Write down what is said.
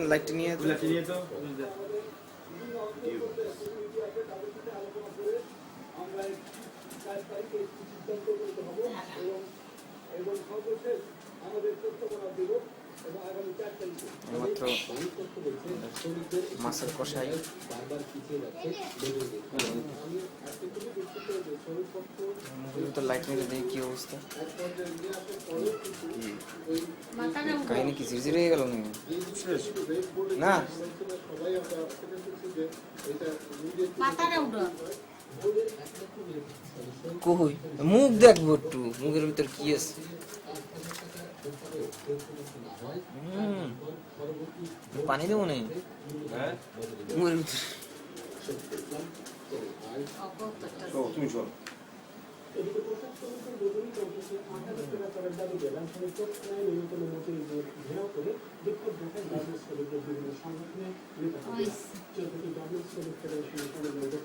লাইটটা নিয়ে তো মাত্র মাছের কষাই তো লাইট নিয়ে দেখি কি অবস্থা কাহিনী কি ঝিরঝির হয়ে গেল না কই মুখ দেখবো একটু মুখের ভিতর কি আছে পানি দেবো নেই মুখের ভিতর তুমি চল